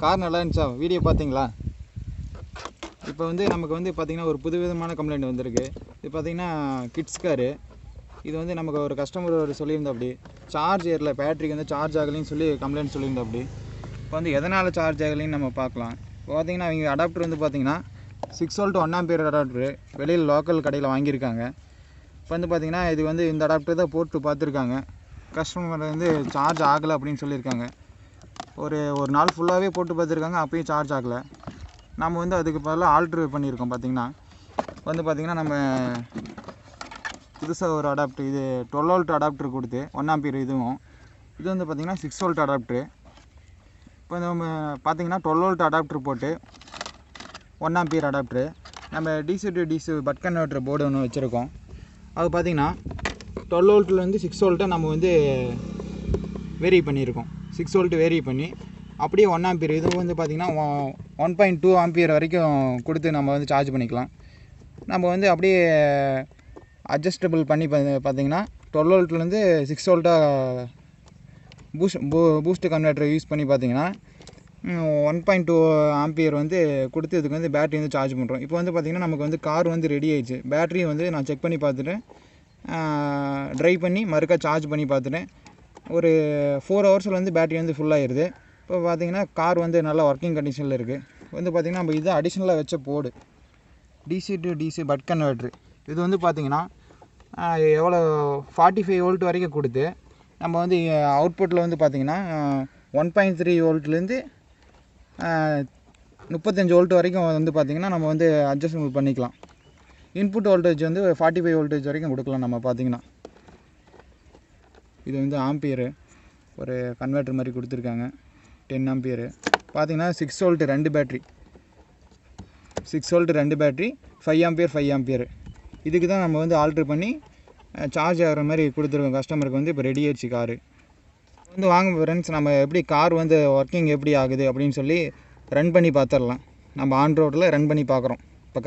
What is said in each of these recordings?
Car நல்லா இருந்துச்சா? Video பார்த்தீங்களா? இப்போ வந்து நமக்கு வந்து பார்த்திங்கன்னா ஒரு புதுவிதமான கம்ப்ளைண்ட் வந்திருக்கு. இது பார்த்திங்கன்னா கிட்ஸ் காரு. இது வந்து நமக்கு ஒரு கஸ்டமர் ஒரு சொல்லியிருந்தா அப்படி சார்ஜ் ஏறல, பேட்டரிக்கு வந்து சார்ஜ் ஆகலைன்னு சொல்லி கம்ப்ளைண்ட் சொல்லியிருந்தா அப்படி. இப்போ வந்து எதனால் சார்ஜ் ஆகலைன்னு நம்ம பார்க்கலாம். இப்போ பார்த்திங்கன்னா அவங்க அடாப்டர் வந்து பார்த்திங்கன்னா 6 வோல்ட் 1 ஆம்பியர் அடாப்டரு வெளியில் லோக்கல் கடையில் வாங்கியிருக்காங்க. இப்போ வந்து பார்த்திங்கன்னா இது வந்து இந்த அடாப்டர் தான் போட்டு பார்த்துருக்காங்க. கஸ்டமர் வந்து சார்ஜ் ஆகலை அப்படின்னு சொல்லியிருக்காங்க. ஒரு நாள் ஃபுல்லாகவே போட்டு பார்த்துருக்காங்க, அப்பயும் சார்ஜ் ஆகலை. நம்ம வந்து அதுக்கு பதிலாக ஆல்ட்ரு பண்ணியிருக்கோம். பார்த்திங்கன்னா வந்து பார்த்திங்கன்னா நம்ம புதுசாக ஒரு அடாப்டர், இது 12 வோல்ட் அடாப்டர் கொடுத்து 1 ஆம்பியர் இதுவும், இது வந்து பார்த்திங்கன்னா 6 வோல்ட் அடாப்டரு. இப்போ நம்ம பார்த்திங்கன்னா 12 வோல்ட் அடாப்டர் போட்டு 1 ஆம்பியர் அடாப்டரு. நம்ம DC to DC buck converter board ஒன்று வச்சுருக்கோம். அது பார்த்திங்கன்னா 12 வோல்ட்லேருந்து 6 வோல்ட்டை நம்ம வந்து வேரி பண்ணியிருக்கோம். 6 வோல்ட் வேரி பண்ணி அப்படியே 1 ஆம்பியர் இது வந்து பார்த்திங்கன்னா 1.2 ஆம்பியர் வரைக்கும் கொடுத்து நம்ம வந்து சார்ஜ் பண்ணிக்கலாம். நம்ம வந்து அப்படியே அட்ஜஸ்டபிள் பண்ணி பார்த்திங்கன்னா 12 வோல்ட்லேருந்து 6 வோல்ட்டாக பூஸ்ட் கன்வெர்ட்டர் யூஸ் பண்ணி பார்த்திங்கன்னா 1.2 ஆம்பியர் வந்து கொடுத்து இதுக்கு வந்து பேட்டரி வந்து சார்ஜ் பண்ணுறோம். இப்போ வந்து பார்த்திங்கன்னா நமக்கு வந்து கார் வந்து ரெடி ஆயிடுச்சு. பேட்டரி வந்து நான் செக் பண்ணி பார்த்துட்டு ட்ரைவ் பண்ணி மறுக்கா சார்ஜ் பண்ணி பார்த்துட்டேன். ஒரு 4 ஹவர்ஸில் வந்து பேட்டரி வந்து ஃபுல்லாகிடுது. இப்போ பார்த்திங்கன்னா கார் வந்து நல்லா ஒர்க்கிங் கண்டிஷனில் இருக்குது. வந்து பார்த்திங்கன்னா நம்ம இது அடிஷ்னலாக வச்ச board DC to DC buck converter. இது வந்து பார்த்திங்கன்னா எவ்வளோ 45 வோல்ட் வரைக்கும் கொடுத்து நம்ம வந்து அவுட்புட்டில் வந்து பார்த்திங்கன்னா 1.3 வோல்ட்லேருந்து 35 வோல்ட் வரைக்கும் வந்து பார்த்திங்கன்னா நம்ம வந்து அட்ஜஸ்டபிள் பண்ணிக்கலாம். இன்புட் வோல்டேஜ் வந்து 45 வோல்டேஜ் வரைக்கும் கொடுக்கலாம். நம்ம பார்த்திங்கன்னா இது வந்து ஆம்பியரு ஒரு கன்வெர்ட்டர் மாதிரி கொடுத்துருக்காங்க. 10 ஆம்பியரு பார்த்திங்கன்னா 6 volt 2 battery, 6 volt 2 battery 5 ampere 5 ampere. இதுக்கு தான் நம்ம வந்து ஆல்ட்ரு பண்ணி சார்ஜ் ஆகிற மாதிரி கொடுத்துருக்கோம். கஸ்டமருக்கு வந்து இப்போ ரெடி ஆயிடுச்சு காரு. வந்து வாங்க ஃப்ரெண்ட்ஸ், நம்ம எப்படி கார் வந்து ஒர்க்கிங் எப்படி ஆகுது அப்படின்னு சொல்லி ரன் பண்ணி பார்த்துடலாம். நம்ம ஆன் ரோட்டில் ரன் பண்ணி பார்க்குறோம். இப்போ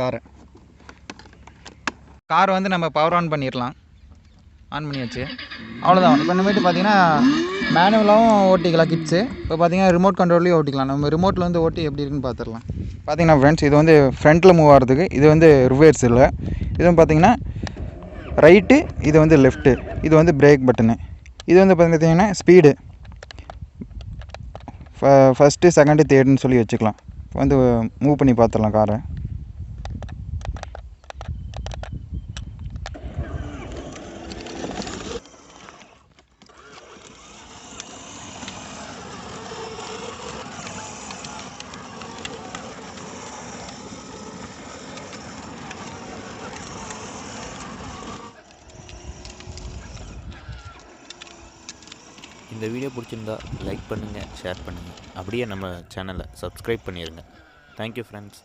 கார் வந்து நம்ம பவர் ஆன் பண்ணிடலாம். ஆன் பண்ணியாச்சு, அவ்வளோதான். இப்போ நம்மகிட்ட பார்த்திங்கன்னா மேனுவலாகவும் ஓட்டிக்கலாம் கிட்ஸு. இப்போ பார்த்திங்கன்னா ரிமோட் கண்ட்ரோல்லையும் ஓட்டிக்கலாம். நம்ம ரிமோட்டில் வந்து ஓட்டி எப்படி இருக்குன்னு பார்த்துடலாம். பார்த்திங்கன்னா ஃப்ரெண்ட்ஸ், இது வந்து ஃப்ரண்ட்டில் மூவ் ஆகிறதுக்கு, இது வந்து ரிவர்ஸ் இல்லை. இதுவும் பார்த்திங்கன்னா ரைட்டு, இது வந்து லெஃப்ட்டு, இது வந்து பிரேக் பட்டனு. இது வந்து பார்த்திங்கன்னா ஸ்பீடு ஃபஸ்ட்டு செகண்டு தேர்டுன்னு சொல்லி வச்சுக்கலாம். இப்போ வந்து மூவ் பண்ணி பார்த்துடலாம் காரை. இந்த வீடியோ பிடிச்சிருந்தா லைக் பண்ணுங்கள், ஷேர் பண்ணுங்கள். அப்படியே நம்ம சேனலை சப்ஸ்கிரைப் பண்ணிடுங்க. Thank you friends.